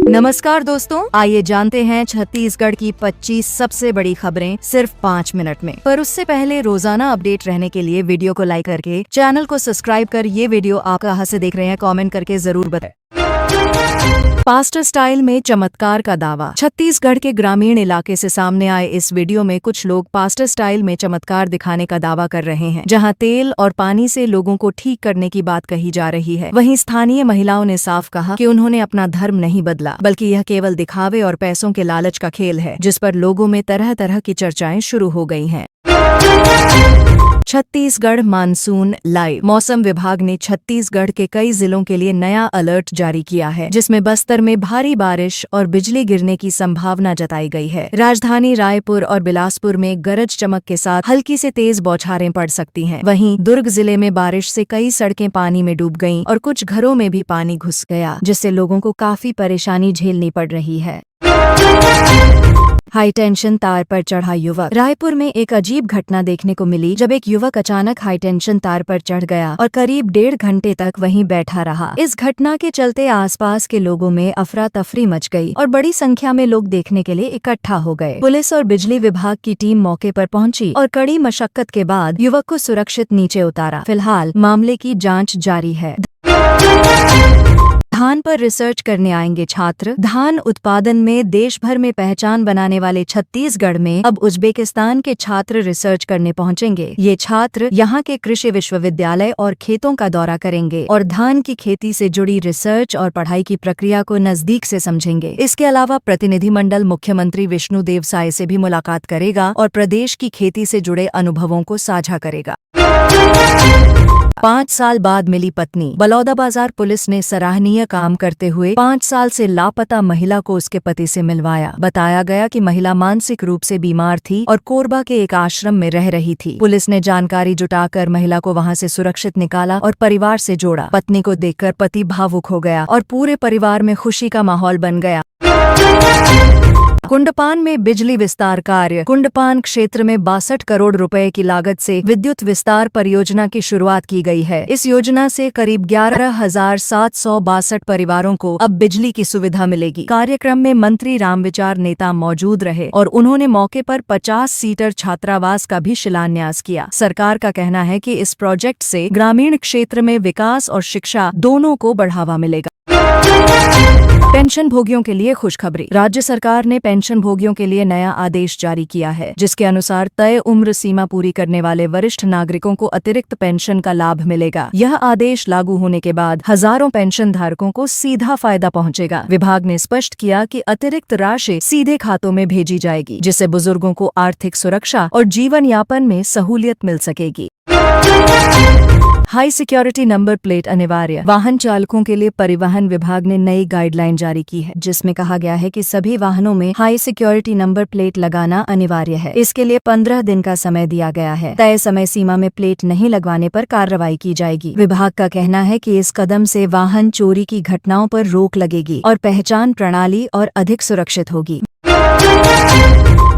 नमस्कार दोस्तों, आइए जानते हैं छत्तीसगढ़ की 25 सबसे बड़ी खबरें सिर्फ 5 मिनट में। पर उससे पहले रोजाना अपडेट रहने के लिए वीडियो को लाइक करके चैनल को सब्सक्राइब कर ये वीडियो आप कहां से देख रहे हैं कमेंट करके जरूर बताएं। पास्टर स्टाइल में चमत्कार का दावा। छत्तीसगढ़ के ग्रामीण इलाके से सामने आए इस वीडियो में कुछ लोग पास्टर स्टाइल में चमत्कार दिखाने का दावा कर रहे हैं, जहां तेल और पानी से लोगों को ठीक करने की बात कही जा रही है। वहीं स्थानीय महिलाओं ने साफ कहा कि उन्होंने अपना धर्म नहीं बदला, बल्कि यह केवल दिखावे और पैसों के लालच का खेल है, जिस पर लोगों में तरह तरह की चर्चाएं शुरू हो गई हैं। Chhattisgarh monsoon live. मौसम विभाग ने छत्तीसगढ़ के कई जिलों के लिए नया अलर्ट जारी किया है, जिसमें बस्तर में भारी बारिश और बिजली गिरने की संभावना जताई गई है। राजधानी रायपुर और बिलासपुर में गरज चमक के साथ हल्की से तेज बौछारें पड़ सकती हैं। वहीं दुर्ग जिले में बारिश से कई सड़कें पानी में डूब गईं और कुछ घरों में भी पानी घुस गया, जिससे लोगों को काफी परेशानी झेलनी पड़ रही है। हाई टेंशन तार पर चढ़ा युवक। रायपुर में एक अजीब घटना देखने को मिली, जब एक युवक अचानक हाई टेंशन तार पर चढ़ गया और करीब 1.5 घंटे तक वहीं बैठा रहा। इस घटना के चलते आसपास के लोगों में अफरा तफरी मच गई और बड़ी संख्या में लोग देखने के लिए इकट्ठा हो गए। पुलिस और बिजली विभाग की टीम मौके पर पहुंची और कड़ी मशक्कत के बाद युवक को सुरक्षित नीचे उतारा। फिलहाल मामले की जाँच जारी है। धान पर रिसर्च करने आएंगे छात्र। धान उत्पादन में देश भर में पहचान बनाने वाले छत्तीसगढ़ में अब उज्बेकिस्तान के छात्र रिसर्च करने पहुंचेंगे। ये छात्र यहाँ के कृषि विश्वविद्यालय और खेतों का दौरा करेंगे और धान की खेती से जुड़ी रिसर्च और पढ़ाई की प्रक्रिया को नजदीक से समझेंगे। इसके अलावा प्रतिनिधिमंडल मुख्यमंत्री विष्णुदेव साय से भी मुलाकात करेगा और प्रदेश की खेती से जुड़े अनुभवों को साझा करेगा। 5 साल बाद मिली पत्नी। बलौदाबाजार पुलिस ने सराहनीय काम करते हुए 5 साल से लापता महिला को उसके पति से मिलवाया। बताया गया कि महिला मानसिक रूप से बीमार थी और कोरबा के एक आश्रम में रह रही थी। पुलिस ने जानकारी जुटाकर महिला को वहां से सुरक्षित निकाला और परिवार से जोड़ा। पत्नी को देखकर पति भावुक हो गया और पूरे परिवार में खुशी का माहौल बन गया। कुंडपान में बिजली विस्तार कार्य। कुंडपान क्षेत्र में 62 करोड़ रुपए की लागत से विद्युत विस्तार परियोजना की शुरुआत की गई है। इस योजना से करीब 11,762 परिवारों को अब बिजली की सुविधा मिलेगी। कार्यक्रम में मंत्री रामविचार नेता मौजूद रहे और उन्होंने मौके पर 50 सीटर छात्रावास का भी शिलान्यास किया। सरकार का कहना है कि इस प्रोजेक्ट से ग्रामीण क्षेत्र में विकास और शिक्षा दोनों को बढ़ावा मिलेगा। पेंशन भोगियों के लिए खुशखबरी। राज्य सरकार ने पेंशन भोगियों के लिए नया आदेश जारी किया है, जिसके अनुसार तय उम्र सीमा पूरी करने वाले वरिष्ठ नागरिकों को अतिरिक्त पेंशन का लाभ मिलेगा। यह आदेश लागू होने के बाद हजारों पेंशन धारकों को सीधा फायदा पहुंचेगा। विभाग ने स्पष्ट किया कि अतिरिक्त राशि सीधे खातों में भेजी जाएगी, जिससे बुजुर्गों को आर्थिक सुरक्षा और जीवन यापन में सहूलियत मिल सकेगी। हाई सिक्योरिटी नंबर प्लेट अनिवार्य। वाहन चालकों के लिए परिवहन विभाग ने नई गाइडलाइन जारी की है, जिसमें कहा गया है कि सभी वाहनों में हाई सिक्योरिटी नंबर प्लेट लगाना अनिवार्य है। इसके लिए 15 दिन का समय दिया गया है। तय समय सीमा में प्लेट नहीं लगवाने पर कार्रवाई की जाएगी। विभाग का कहना है कि इस कदम से वाहन चोरी की घटनाओं पर रोक लगेगी और पहचान प्रणाली और अधिक सुरक्षित होगी।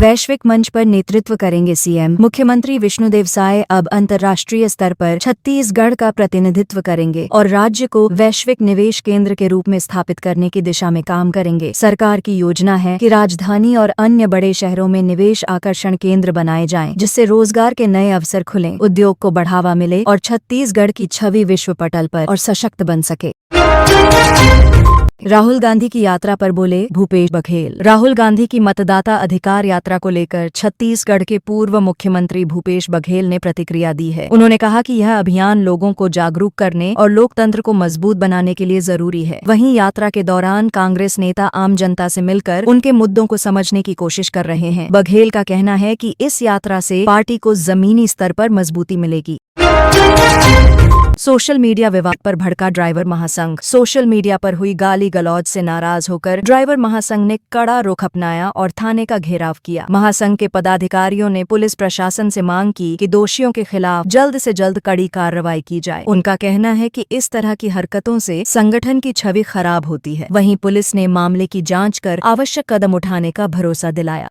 वैश्विक मंच पर नेतृत्व करेंगे सीएम। मुख्यमंत्री विष्णुदेव साय अब अंतर्राष्ट्रीय स्तर पर छत्तीसगढ़ का प्रतिनिधित्व करेंगे और राज्य को वैश्विक निवेश केंद्र के रूप में स्थापित करने की दिशा में काम करेंगे। सरकार की योजना है कि राजधानी और अन्य बड़े शहरों में निवेश आकर्षण केंद्र बनाए जाएं, जिससे रोजगार के नए अवसर खुलें, उद्योग को बढ़ावा मिले और छत्तीसगढ़ की छवि विश्व पटल पर और सशक्त बन सके। राहुल गांधी की यात्रा पर बोले भूपेश बघेल। राहुल गांधी की मतदाता अधिकार यात्रा को लेकर छत्तीसगढ़ के पूर्व मुख्यमंत्री भूपेश बघेल ने प्रतिक्रिया दी है। उन्होंने कहा कि यह अभियान लोगों को जागरूक करने और लोकतंत्र को मजबूत बनाने के लिए जरूरी है। वहीं यात्रा के दौरान कांग्रेस नेता आम जनता से मिलकर उनके मुद्दों को समझने की कोशिश कर रहे हैं। बघेल का कहना है कि इस यात्रा से पार्टी को जमीनी स्तर पर मजबूती मिलेगी। सोशल मीडिया विवाद पर भड़का ड्राइवर महासंघ। सोशल मीडिया पर हुई गाली गलौज से नाराज होकर ड्राइवर महासंघ ने कड़ा रुख अपनाया और थाने का घेराव किया। महासंघ के पदाधिकारियों ने पुलिस प्रशासन से मांग की कि दोषियों के खिलाफ जल्द से जल्द कड़ी कार्रवाई की जाए। उनका कहना है कि इस तरह की हरकतों से संगठन की छवि खराब होती है। वहीं पुलिस ने मामले की जांच कर आवश्यक कदम उठाने का भरोसा दिलाया।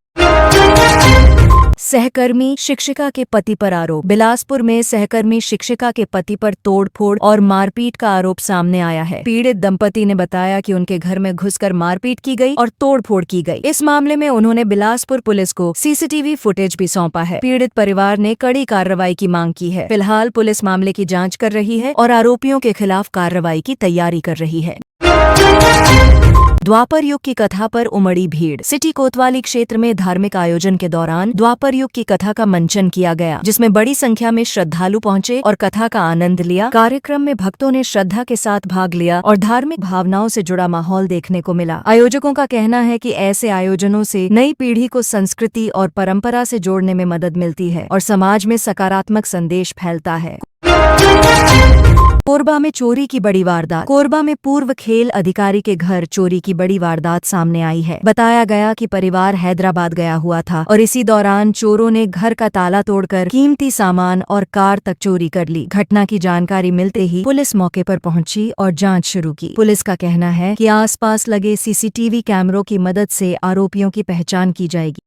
सहकर्मी शिक्षिका के पति पर आरोप। बिलासपुर में सहकर्मी शिक्षिका के पति पर तोड़फोड़ और मारपीट का आरोप सामने आया है। पीड़ित दंपति ने बताया कि उनके घर में घुसकर मारपीट की गई और तोड़फोड़ की गई। इस मामले में उन्होंने बिलासपुर पुलिस को सीसीटीवी फुटेज भी सौंपा है। पीड़ित परिवार ने कड़ी कार्रवाई की मांग की है। फिलहाल पुलिस मामले की जाँच कर रही है और आरोपियों के खिलाफ कार्रवाई की तैयारी कर रही है। द्वापर युग की कथा पर उमड़ी भीड़। सिटी कोतवाली क्षेत्र में धार्मिक आयोजन के दौरान द्वापर युग की कथा का मंचन किया गया, जिसमें बड़ी संख्या में श्रद्धालु पहुंचे और कथा का आनंद लिया। कार्यक्रम में भक्तों ने श्रद्धा के साथ भाग लिया और धार्मिक भावनाओं से जुड़ा माहौल देखने को मिला। आयोजकों का कहना है कि ऐसे आयोजनों से नई पीढ़ी को संस्कृति और परंपरा से जोड़ने में मदद मिलती है और समाज में सकारात्मक संदेश फैलता है। कोरबा में चोरी की बड़ी वारदात। कोरबा में पूर्व खेल अधिकारी के घर चोरी की बड़ी वारदात सामने आई है। बताया गया कि परिवार हैदराबाद गया हुआ था और इसी दौरान चोरों ने घर का ताला तोड़कर कीमती सामान और कार तक चोरी कर ली। घटना की जानकारी मिलते ही पुलिस मौके पर पहुंची और जांच शुरू की। पुलिस का कहना है कि आसपास लगे सीसीटीवी कैमरों की मदद से आरोपियों की पहचान की जाएगी।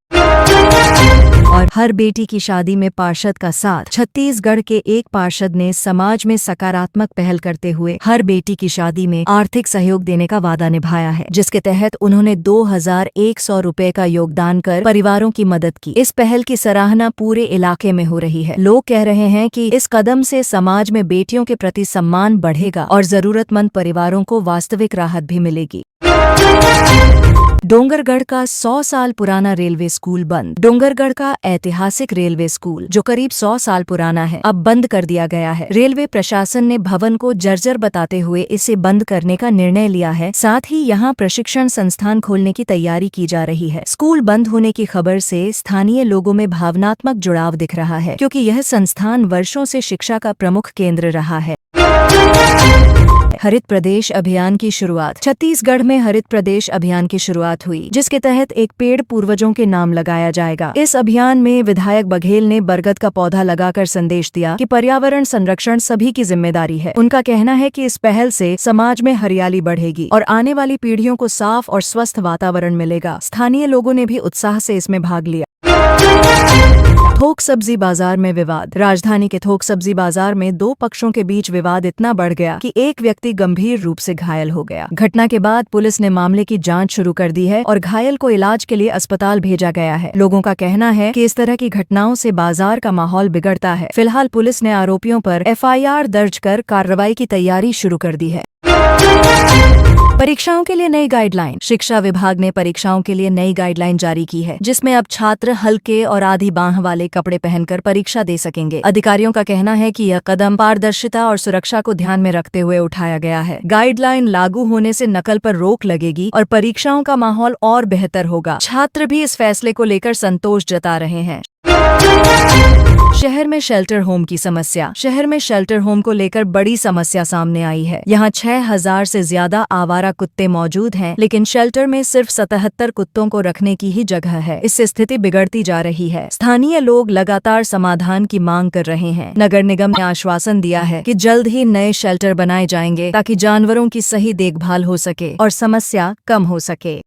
और हर बेटी की शादी में पार्षद का साथ। छत्तीसगढ़ के एक पार्षद ने समाज में सकारात्मक पहल करते हुए हर बेटी की शादी में आर्थिक सहयोग देने का वादा निभाया है, जिसके तहत उन्होंने 2100 रुपए का योगदान कर परिवारों की मदद की। इस पहल की सराहना पूरे इलाके में हो रही है। लोग कह रहे हैं कि इस कदम से समाज में बेटियों के प्रति सम्मान बढ़ेगा और जरूरतमंद परिवारों को वास्तविक राहत भी मिलेगी। डोंगरगढ़ का 100 साल पुराना रेलवे स्कूल बंद। डोंगरगढ़ का ऐतिहासिक रेलवे स्कूल, जो करीब 100 साल पुराना है, अब बंद कर दिया गया है। रेलवे प्रशासन ने भवन को जर्जर बताते हुए इसे बंद करने का निर्णय लिया है। साथ ही यहां प्रशिक्षण संस्थान खोलने की तैयारी की जा रही है। स्कूल बंद होने की खबर से स्थानीय लोगों में भावनात्मक जुड़ाव दिख रहा है, क्योंकि यह संस्थान वर्षों से शिक्षा का प्रमुख केंद्र रहा है। हरित प्रदेश अभियान की शुरुआत। छत्तीसगढ़ में हरित प्रदेश अभियान की शुरुआत हुई, जिसके तहत एक पेड़ पूर्वजों के नाम लगाया जाएगा। इस अभियान में विधायक बघेल ने बरगद का पौधा लगाकर संदेश दिया कि पर्यावरण संरक्षण सभी की जिम्मेदारी है। उनका कहना है कि इस पहल से समाज में हरियाली बढ़ेगी और आने वाली पीढ़ियों को साफ और स्वस्थ वातावरण मिलेगा। स्थानीय लोगों ने भी उत्साह से इसमें भाग लिया। थोक सब्जी बाजार में विवाद। राजधानी के थोक सब्जी बाजार में दो पक्षों के बीच विवाद इतना बढ़ गया कि एक व्यक्ति गंभीर रूप से घायल हो गया। घटना के बाद पुलिस ने मामले की जांच शुरू कर दी है और घायल को इलाज के लिए अस्पताल भेजा गया है। लोगों का कहना है कि इस तरह की घटनाओं से बाजार का माहौल बिगड़ता है। फिलहाल पुलिस ने आरोपियों पर FIR दर्ज कर कार्रवाई की तैयारी शुरू कर दी है। परीक्षाओं के लिए नई गाइडलाइन। शिक्षा विभाग ने परीक्षाओं के लिए नई गाइडलाइन जारी की है, जिसमें अब छात्र हल्के और आधी बांह वाले कपड़े पहनकर परीक्षा दे सकेंगे। अधिकारियों का कहना है कि यह कदम पारदर्शिता और सुरक्षा को ध्यान में रखते हुए उठाया गया है। गाइडलाइन लागू होने से नकल पर रोक लगेगी और परीक्षाओं का माहौल और बेहतर होगा। छात्र भी इस फैसले को लेकर संतोष जता रहे हैं। शहर में शेल्टर होम की समस्या। शहर में शेल्टर होम को लेकर बड़ी समस्या सामने आई है। यहाँ 6000 से ज्यादा आवारा कुत्ते मौजूद हैं, लेकिन शेल्टर में सिर्फ 77 कुत्तों को रखने की ही जगह है। इससे स्थिति बिगड़ती जा रही है। स्थानीय लोग लगातार समाधान की मांग कर रहे हैं। नगर निगम ने आश्वासन दिया है कि जल्द ही नए शेल्टर बनाए जाएंगे, ताकि जानवरों की सही देखभाल हो सके और समस्या कम हो सके।